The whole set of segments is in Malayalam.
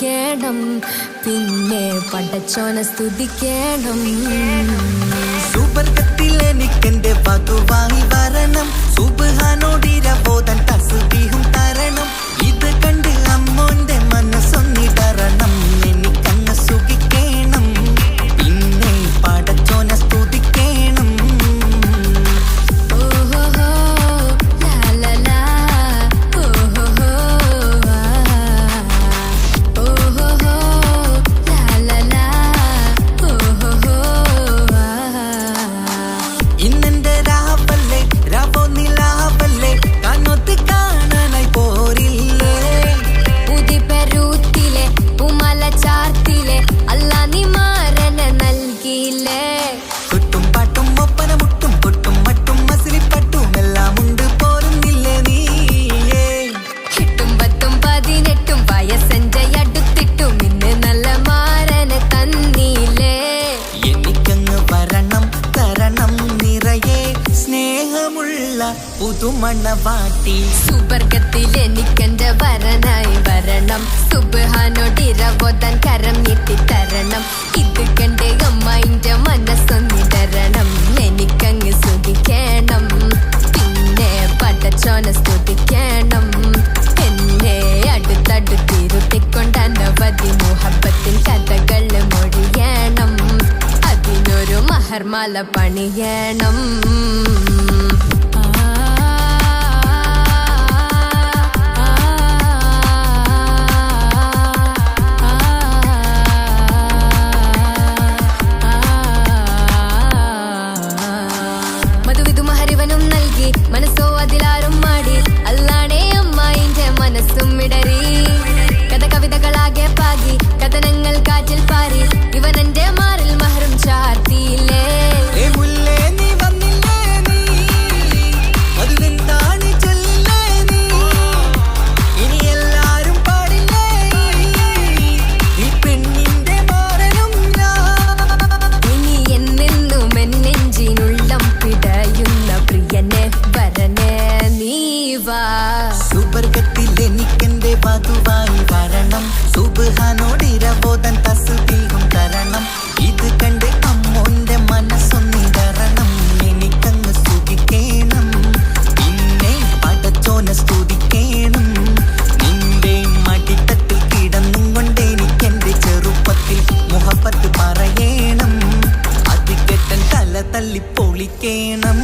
സുഖിക്കണം, പിന്നെ പടച്ചോനെ സ്തുതിക്കണം. സുവർഗത്തിൽ എനിക്കെന്റെ വധുവായി വരണം, സുബ്ഹാനോടിരബോധൻ തസ്ബീഹും തരണം. ഇത് കണ്ട് അമ്മോന്റെ മനസ്സൊന്നിടറണം, എനിക്കങ്ങ് സുഖിക്കണം, പിന്നെ പടച്ചോനെ സ്തുതിക്കണം. ഇന്നെന്റെ രാവല്ലേ രാവോ നിലാവല്ലേ കണ്ണൊത്തി കാണാനായി പോരില്ലേ. ഉദിപെരൂത്തിലെ ഉമല ചാർത്തിലെ അല്ലാ നീ മാരനെ നൽകിയില്ലേ. കുട്ടും പാട്ടും ഒപ്പന മുട്ടും കൊട്ടും മട്ടും മസിലിപ്പട്ടും എല്ലാം ഉണ്ട് പോരുന്നില്ലേ നീയേ. 8ഉം 10ഉം 18ഉം വയസ്സെന്റെ അടുത്തിട്ടും ഇന്ന് നല്ല മാരനെ തന്നില്ലേ. എനിക്കങ്ങ് വരണം തരണം നിറയെ സ്നേഹമുള്ള പുതുമണവാട്ടി. സുവർഗത്തിൽ എനിക്കെന്റെ വരനായി വരണം, സുബ്ഹാനോടിരബോധൻ കരം നീട്ടിത്തരണം. ഇത് കണ്ട് അമ്മയിന്റെ മനസ്സൊന്നിടരണം, എനിക്കങ്ങ് സുഖിക്കണം, പിന്നെ പടച്ചോനെ സ്തുതിക്കണം. എന്നെ അടുത്തടുത്തിരുത്തിക്കൊണ്ട് അനവധി മുഹബത്തിൻ കഥകൾ മൊഴിയണം, അതിനൊരു മഹർമാല പണിയണം. മധുവിധു മഹരിവനും നൽകി മനസ്സോ അതിലാരും മാടി, അല്ലാണേ അമ്മായിന്റെ മനസ്സും ഇടറി. കഥ കവിതകളാകെ പാകി കഥനങ്ങൾ കാറ്റിൽ പാറി, ഇവനെന്റെ മാറിൽ മഹറും ചാർത്തിയില്ലേ. ഏ മുല്ലേ നീ വന്നില്ലേ നീ, മധുവെന്താണ് ചൊല്ലില്ലേ നീ, ഇനി എല്ലാരും പാടില്ലേ ഈ പെണ്ണിന്റെ മാറനും ഞാൻ. ഇനി എന്നെന്നും എന്നെഞ്ചിനുള്ളം പിടയുന്ന പ്രിയനെ വരനെ നീ വാ. സുവർഗത്തിൽ എനിക്കെന്റെ വധുവായി വരണം, സുബ്ഹാനോടിരബോധൻ തസ്ബീഹും തരണം. ഇത് കണ്ട് അമ്മോന്റെ മനസ്സൊന്നിടറണം, എനിക്കങ്ങ് സുഖിക്കണം, പിന്നെ പടച്ചോനെ സ്തുതിക്കണം. നിന്റെ മടിത്തട്ടിൽ കിടന്നും കൊണ്ട് എനിക്കെന്റെ ചെറുപ്പത്തിൽ മുഹബത്ത് പറയണം, അതികെട്ടൻ തല തല്ലി പൊളിക്കണം.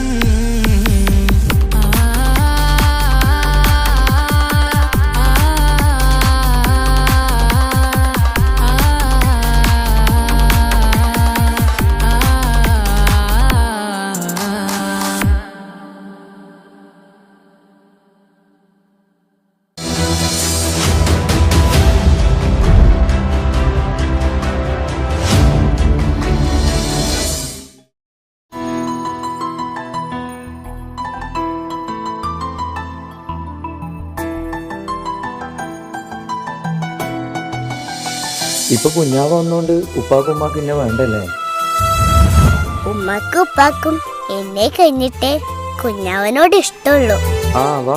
ഇപ്പൊ കുഞ്ഞാവ് വന്നോണ്ട് ഉപ്പാക്കും ഉമ്മാക്കും എന്നെ വേണ്ടല്ലേ? ഉമ്മക്കും ഉപ്പാക്കും എന്നെ കഴിഞ്ഞിട്ടേ കുഞ്ഞാവനോട് ഇഷ്ടമുള്ളൂ. ആ വാ.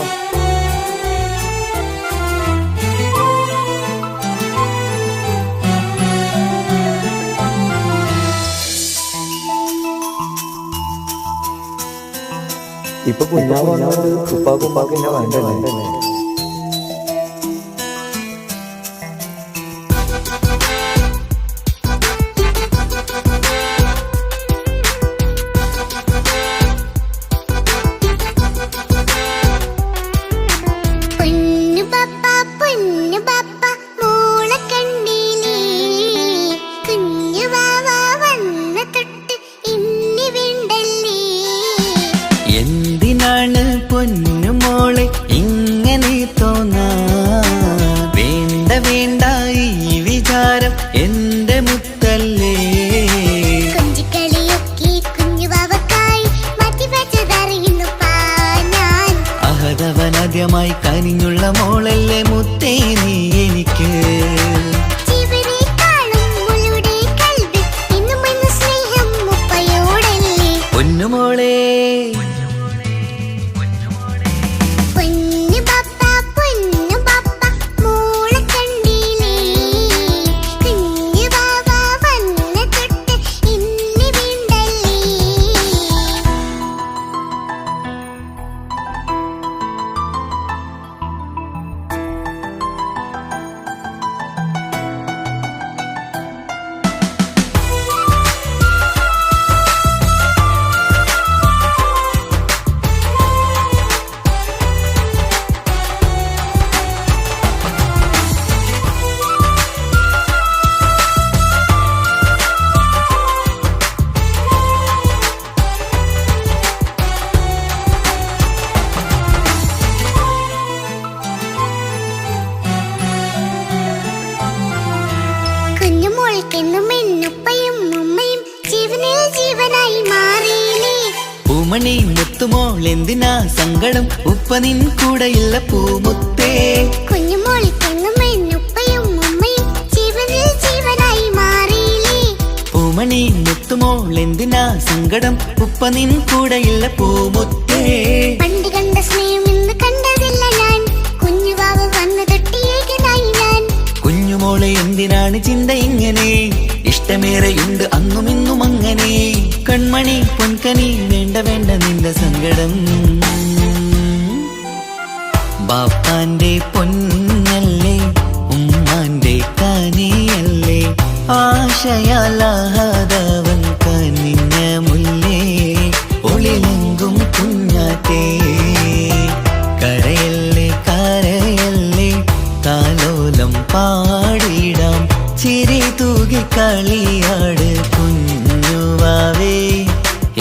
ഇപ്പൊ കുഞ്ഞാവ് വന്നോണ്ട് ഉപ്പാക്കും ഉമ്മാക്കും എന്നെ വേണ്ടല്ലേ? എന്തിനാണ് പൊന്നുമോളെ ഇങ്ങനെ പൂമണി മുത്തുമോൾ എന്തിനാ സങ്കടം ഉപ്പ നിൻ കൂടെയില്ല പൂമുത്തേ കുഞ്ഞുമോളിക്കെന്നും എന്നുപ്പയും ഉമ്മയും ജീവനിൽ ജീവനായി മാറിയില്ലേ പൂമണി മുത്തുമോൾ എന്തിനാ സങ്കടം ഉപ്പ നിൻ കൂടെയില്ല പൂമുത്തേ പണ്ട് കണ്ട സ്നേഹം ഇന്ന് കണ്ടതില്ല ഞാൻ കുഞ്ഞുവാവ് വന്ന് തൊട്ടിയേകനായി ഞാൻ കുഞ്ഞുമോളെ എന്തിനാണ് ചിന്ത ഇങ്ങനെ ഇഷ്ടമേറെയുണ്ട് അന്നും ഇന്നും അങ്ങനെ കൺമണി പൊൻകനി വേണ്ട വേണ്ട നിന്റെ സങ്കടം ബാപ്പാന്റെ പൊന്നല്ലേ ഉമ്മാന്റെ കനിയല്ലേ ആശയാലാഹതവൻ കനിഞ്ഞ മുല്ലേ ഒളിലെങ്കും കുഞ്ഞാറ്റേ കരയല്ലേ കരയല്ലേ താലോലം പാടിടാം ചിരി തൂകി കളിയാട് കുഞ്ഞുവാവേ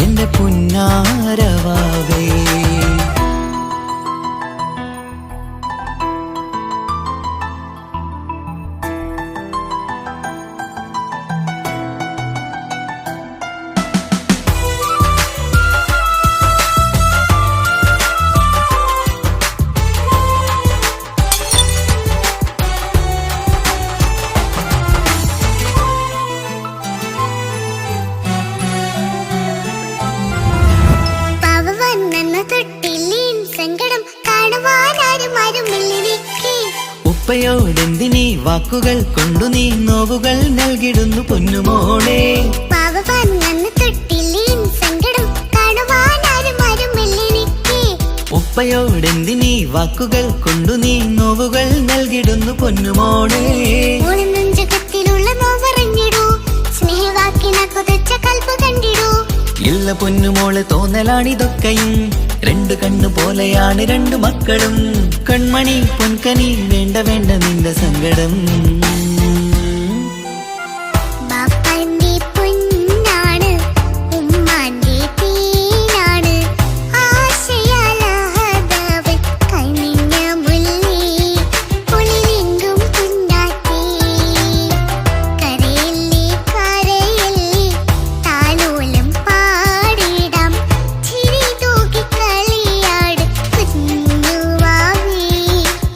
എന്റെ പുന്നാരവാവേ സങ്കടം കാണുവാനാരും ആരുമില്ലെനിക്ക് ഉപ്പയോടെന്തിനീ വാക്കുകൾ കൊണ്ടു നീ നോവുകൾ നൽകിടുന്നു പൊന്നുമോളെ പാവവാൻ നന്ന് തൊട്ടില്ലേൻ സങ്കടം കാണുവാനാരും ആരുമില്ലെനിക്ക് ഉപ്പയോടെന്തിനീ വാക്കുകൾ കൊണ്ടു നീ നോവുകൾ നൽകിടുന്നു പൊന്നുമോളെ നെഞ്ചകത്തിലുള്ള നോവറിഞ്ഞിടൂ സ്നേഹവാക്കിന കൊതിച്ച കൽപ്പ് കണ്ടിടൂ ഇല്ല പൊന്നുമോളെ തോന്നലാണിതൊക്കെയും രണ്ട് കണ്ണു പോലെയാണ് രണ്ട് മക്കളും കൺമണി പൊൻകനി വേണ്ട വേണ്ട നിന്റെ സങ്കടം ബാപ്പാന്റെ പൊന്നാണ് ഉമ്മാന്റെ തീനാണ് ആശയാലാഹതവൻ കനിഞ്ഞ മുല്ലേ ഒളിലെങ്കും കുഞ്ഞാറ്റേ കരയല്ലേ കരയല്ലേ താലോലം പാടിടാം ചിരി തൂകി കളിയാട് കുഞ്ഞുവാവേ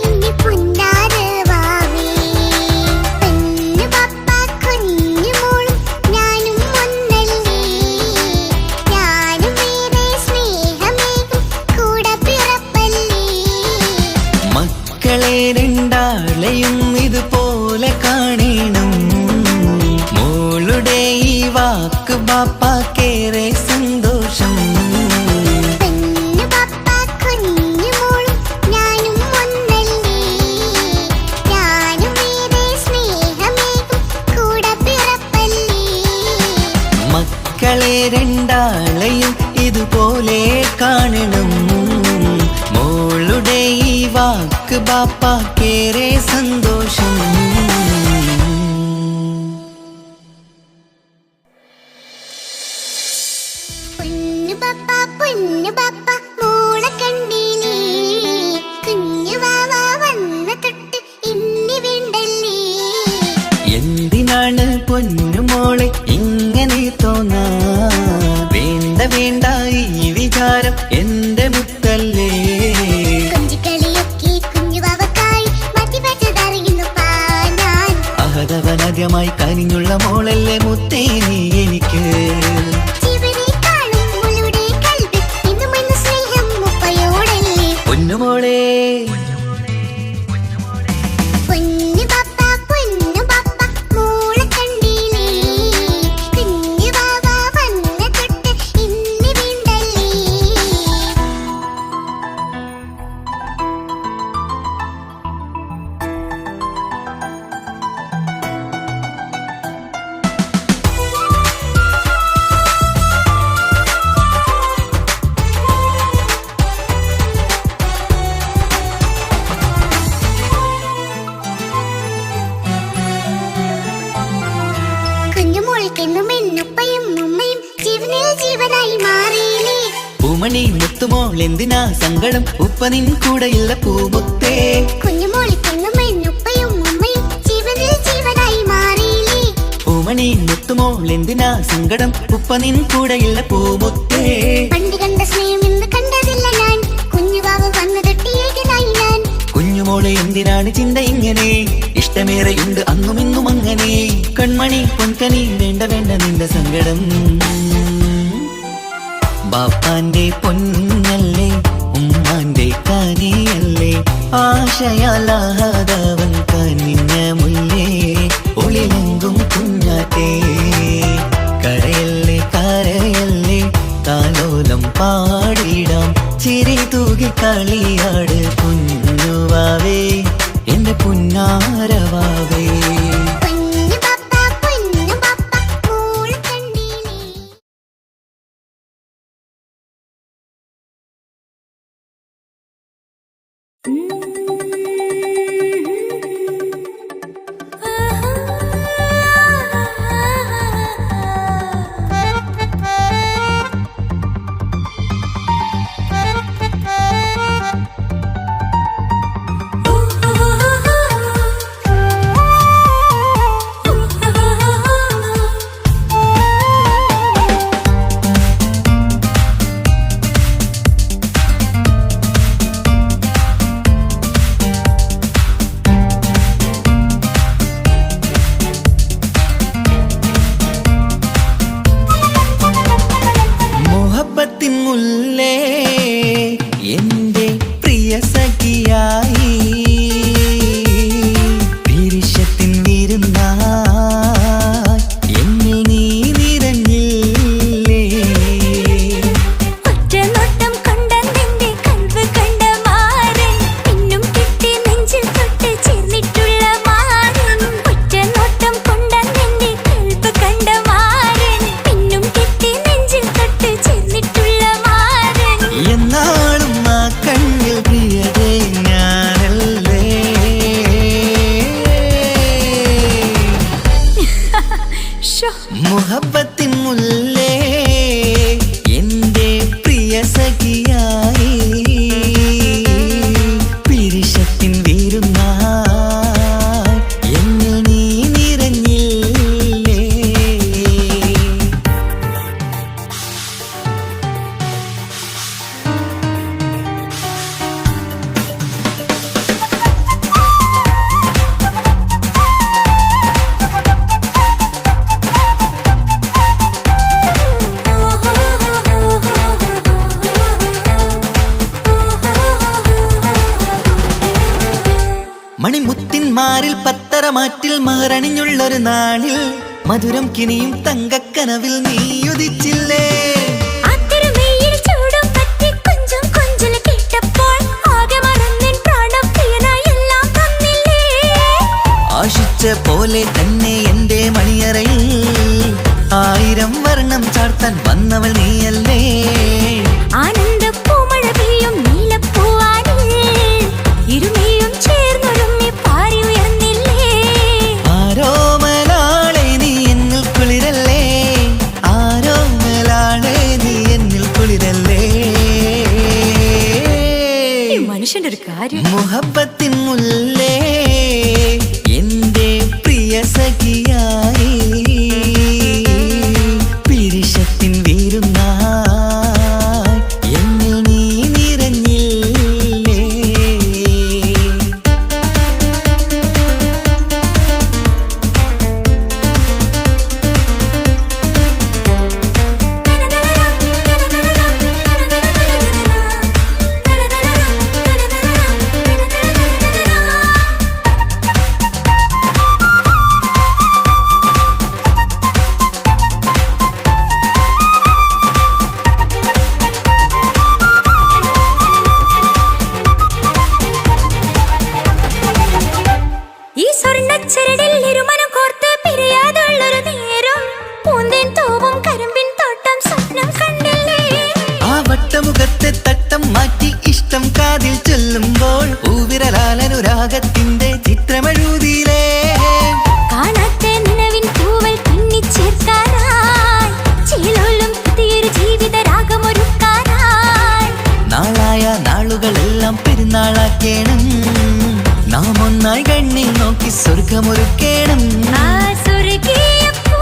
എന്റെ പുന്നാരവാവേ പൊന്നു പപ്പ കുഞ്ഞുമോളും ഞാനും ഒന്നല്ലേ ഞാനും വേറെ സ്നേഹമേകും കൂടെ പിറപ്പല്ലേ മക്കളെ രണ്ടാളെയും ഇതുപോലെ കാണണം മോളുടെ ഈ വാക്ക് ബാപ്പാക്കേറെ സന്തോഷം പൊന്നു പപ്പ കുഞ്ഞുമോളും ഞാനും ഒന്നല്ലേ ഞാനും വേറെ സ്നേഹമേകും കൂടെ പിറപ്പല്ലേ മക്കളെ രണ്ടാളെയും ഇതുപോലെ കാണണം മോളുടെ ഈ വാക്ക് ബാപ്പാക്കേറെ സന്തോഷം പൊന്നു പപ്പ മോളെ കണ്ടില്ലേ കുഞ്ഞു വാവ വന്ന തൊട്ട് ഇന്നി വേണ്ടല്ലേ എന്തിനാണ് പൊന്നുമോളെ ഇങ്ങനെ തോന്നാ വേണ്ട വേണ്ട ഈ വിചാരം എന്റെ മുത്തല്ലേ കൊഞ്ചിക്കളിയൊക്കെ കുഞ്ഞു വാവക്കായി മാറ്റി വെച്ചതറിയുന്നു പാനാൻ അഹതവനാദ്യമായി കനിഞ്ഞുള്ള മോളല്ലേ മുത്തേ നീ എനിക്ക് ജീവനെ കാണും മുളുടെ കൽവിൽ ഇന്നും ഇന്ന് സ്നേഹം ഉപ്പയോടല്ലേ പൊന്നുമോളെ പൊന്നു പപ്പ മോളെ കണ്ടില്ലേ കുഞ്ഞു വാവ വന്ന തൊട്ട് ഇന്നി വേണ്ടല്ലേ കുഞ്ഞുമോൾക്കെന്നും എന്നുപ്പയും ഉമ്മയും ജീവനിൽ ജീവനായി മാറിയില്ലേ പൂമണി മുത്തുമോൾ എന്തിനാ സങ്കടം ഉപ്പ നിൻ കൂടെയില്ല പൂമുത്തേ കുഞ്ഞുമോൾക്കെന്നും എന്നുപ്പയും ഉമ്മയും ജീവനിൽ ജീവനായി മാറിയില്ലേ പൂമണി മുത്തുമോൾ എന്തിനാ സങ്കടം ഉപ്പ നിൻ കൂടെയില്ല പൂമുത്തേ പണ്ട് കണ്ട സ്നേഹം ഇന്ന് കണ്ടതില്ല ഞാൻ കുഞ്ഞുവാവ് വന്നു തൊട്ടിയേകനായി ഞാൻ കുഞ്ഞുമോളെ എന്തിനാണ് ചിന്ത ഇങ്ങനെ ഇഷ്ടമേറെയുണ്ട് അന്നും ഇന്നും അങ്ങനെ കൺമണി പൊൻകനി വേണ്ട വേണ്ട നിന്റെ സങ്കടം ബാപ്പാന്റെ പൊന്നല്ലേ ഉമ്മാന്റെ കനിയല്ലേ ആശയാലാഹതവൻ കനിഞ്ഞ മുല്ലേ ഒളിലെങ്കും കുഞ്ഞാറ്റേ കരയല്ലേ കരയല്ലേ താലോലം പാടിടാം ചിരി തൂകി കളിയാട് കുഞ്ഞുവാവേ എന്റെ പുന്നാരവാവേ പൊന്നു പാപ്പ മോൾ കണ്ടീലേ മുഹബത്തിൻ മുല്ലേ എന്റെ പ്രിയ സഖിയായി പിരിശത്തിൻ വിരുന്നായി എന്നിൽ നീ നിറഞ്ഞില്ലേ ഒറ്റനോട്ടം കൊണ്ട നിന്റെ കൽവ് കണ്ട മാരൻ പിന്നും കിട്ടി നെഞ്ചിൽ തൊട്ട് ചേർന്നിട്ടുള്ള മാരൻ ഒറ്റനോട്ടം കൊണ്ട നിന്റെ കൽവ് കണ്ട മാരൻ പിന്നും കിട്ടി നെഞ്ചിൽ തൊട്ട് ചേർന്നിട്ടുള്ള മാരൻ എന്നാളും ആ കണ്ണിൽ പ്രിയതേ ഞാനല്ലേ മുഹബത്തിൻ മുല്ലേ എന്റെ പ്രിയ സഖിയായി പിരിശത്തിൻ വിരുന്നായി എന്നിൽ നീ നിറഞ്ഞില്ലേ മണിമുത്തിന്മാരിൽ പത്തരമാറ്റിൽ മഹറണിഞ്ഞുള്ളൊരു നാളിൽ മധുരം കിനിയും തങ്കക്കനവിൽ നീയുദിച്ചില്ലേ അത്തരമേയിൽ ചൂടും പറ്റി കൊഞ്ചും കൊഞ്ചൽ കേട്ടപ്പോൾ ആകെ മറന്നിൻ പ്രാണപ്രിയനായി എല്ലാം തന്നില്ലേ ആശിച്ച പോലെ തന്നെ എന്റെ മണിയറയിൽ 1000 വർണ്ണം ചാർത്താൻ വന്നവൾ നീയല്ലേ ആനന്ദ പൂമഴ പെയ്യും നീലപ്പൂവാനിൽ ഇരുമയും ചേർന്നൊരുമ്മി പാറി ഉയർന്നില്ലേ ആരോമലാളെ നീ എന്നിൽ കുളിരല്ലേ ആരോമലാളെ നീ എന്നിൽ കുളിരല്ലേ മനുഷ്യന്റെ ഒരു കാര്യം മുഹബത്തിൻ മുല്ലേ എന്റെ പ്രിയ സഖിയായി പിരിശത്തിൻ വിരുന്നായി എന്നിൽ നീ നിറഞ്ഞില്ലേ ഈ സ്വർണ്ണച്ചരടിൽ ഇരുമനം കോർത്ത് പിരിയാതുള്ളൊരു നേരം പൂന്തേൻ തൂവും കരിമ്പിൻ തോട്ടം സ്വപ്നം കണ്ടില്ലേ ആ വട്ടമുഖത്തെ തട്ടം മാറ്റി ഇഷ്ടം കാതിൽ ചൊല്ലുമ്പോൾ പൂവിരലാലനുരാഗത്തിന്റെ ചിത്രമെഴുതിയിലേ കാണാത്ത നിലവിൻ തൂവൽ പിന്നിച്ചേർക്കാനായി ചിലോലും പുതിയൊരു ജീവിത രാഗമൊരുക്കാനായി നാളായ നാളുകളെല്ലാം പെരുന്നാളാക്കേണം നാം ഒന്നായി കണ്ണിൽ നോക്കി സ്വർഗമൊരുക്കേണം ആ സ്വർഗീയ പൂ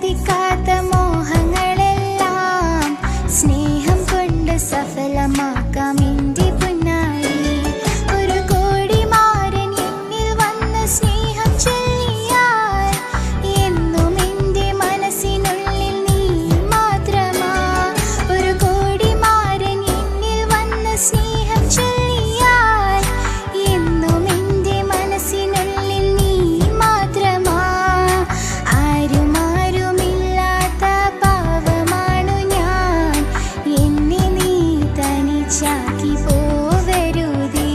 സാധിക്കാത്ത മോഹങ്ങളെല്ലാം സ്നേഹം കൊണ്ട് സഫലമാക്കാം എൻ്റെ പൊന്നാരി. ഒരു കോടിമാരൻ എന്നിൽ വന്ന് സ്നേഹം ചൊല്ലിയാൽ എന്നും എൻ്റെ മനസ്സിനുള്ളിൽ നീ മാത്രമാ. ഒരു കോടിമാരൻ എന്നിൽ വന്ന് സ്നേഹം ചൊല്ലിയാൽ എന്നും എൻ്റെ മനസ്സിനുള്ളിൽ നീ മാത്രമാ. ആരുമാരുമില്ലാത്ത പാവമാണു ഞാൻ, എന്നെ നീ തനിച്ചാക്കി പോവരുതേ.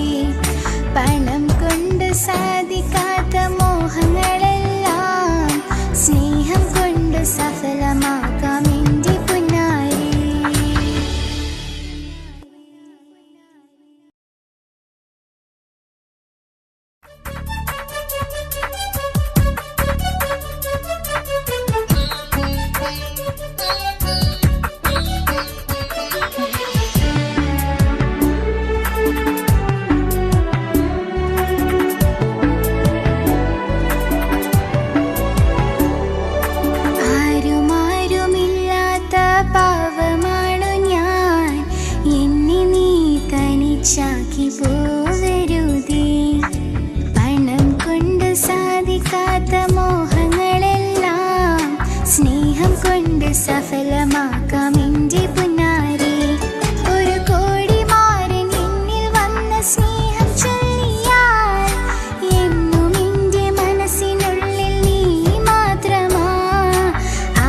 പണം കൊണ്ട് സാധിക്കാത്ത മോഹങ്ങളെല്ലാം സ്നേഹം കൊണ്ട് സഫലമാക്കാം എൻ്റെ പൊന്നാരി. ആരുമാരുമില്ലാത്ത പാവമാണു ഞാൻ, എന്നെ നീ തനിച്ചാക്കി പോവരുതേ. പണം കൊണ്ട് സാധിക്കാത്ത മോഹങ്ങളെല്ലാം സ്നേഹം കൊണ്ട് സഫലമാക്കാം എൻ്റെ പൊന്നാരി. ഒരു കോടിമാരൻ എന്നിൽ വന്ന് സ്നേഹം ചൊല്ലിയാൽ എന്നും എൻ്റെ മനസ്സിനുള്ളിൽ നീ മാത്രമാ.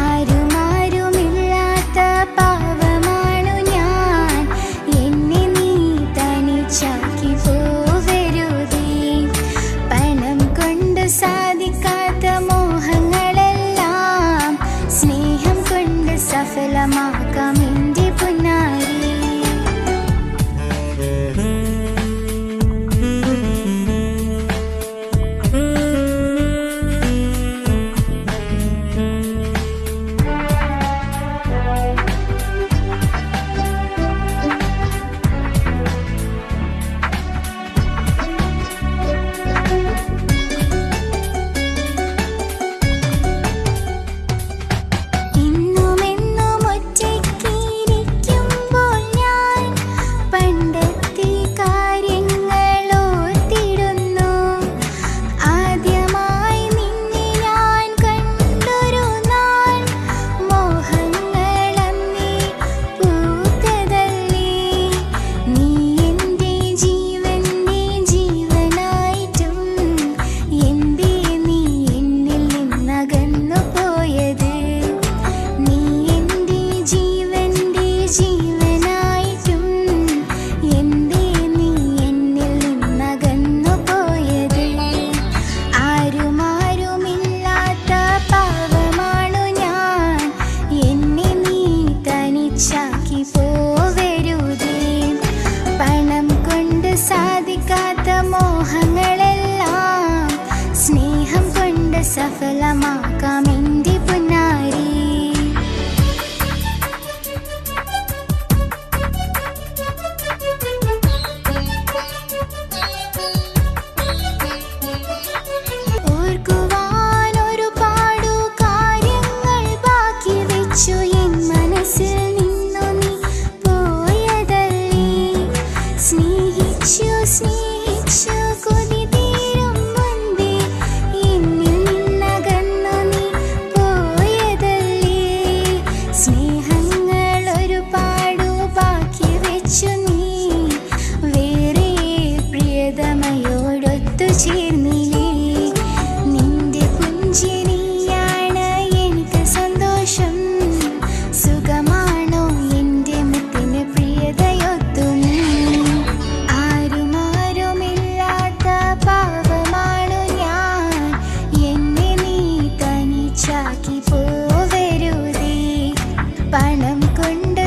ആരുമാരുമില്ലാത്ത പാവമാണു ഞാൻ, എന്നെ നീ തനിച്ചാക്കി പോവരുതേ. പണം കൊണ്ട് സാധിക്കാത്ത മോഹങ്ങളെല്ലാം സ്നേഹം കൊണ്ട് സഫലമാക്കാം എൻ്റെ പൊന്നാരി. എന്നുമെന്നും ഒറ്റയ്ക്കിരിക്കുമ്പോൾ ഞാൻ പണ്ടത്തെ കാര്യങ്ങൾ ഓർത്തിടുന്നു. ആദ്യമായി നിന്നെ ഞാൻ കണ്ടൊരു നാൾ മോഹങ്ങളന്നേ പൂത്തതല്ലേ. നീ എൻ്റെ ജീവൻ്റെ ജീവനായിട്ടും എന്തേ നീ എന്നിൽ നിന്നകന്നു പോയത്? നീ എൻ്റെ ജീവൻ്റെ ജീവനായിട്ടും എന്തേ നീ എന്നിൽ നിന്നകന്നു പോയത്? ആരുമാരുമില്ലാത്ത പാവമാണു ഞാൻ, എന്നെ നീ തനിച്ചാക്കി പോവരുതേ. പണം കൊണ്ട് സാധിക്കാത്ത മോഹങ്ങളെല്ലാം സ്നേഹം കൊണ്ട് സഫലമാക്കാം എൻ്റെ പൊന്നാരി. ഓർക്കുവാൻ ഒരുപാടു കാര്യങ്ങൾ ബാക്കി വെച്ചു എൻ മനസ്സിൽ നിന്നു നീ പോയതല്ലേ. സ്നേഹിച്ചു സ്നേഹിച്ചു കൊതി തീരും മുൻപേ എന്നിൽ നിന്നകന്നു നീ പോയതല്ലേ. സ്നേഹങ്ങൾ ഒരുപാടു ബാക്കി വെച്ചു നീ വേറെ പ്രിയതമയോടൊത്തു ചേർന്നില്ലേ. നിന്റെ പുഞ്ചിരിയാണ് എനിക്ക് സന്തോഷം. സുഖമാണോ എൻ്റെ മുത്തിന് പ്രിയതയൊത്തു നീ? ആരുമാരുമില്ലാത്ത പാവമാണു ഞാൻ, എന്നെ നീ തനിച്ചാക്കി പോവരുതേ. പണം കൊണ്ട്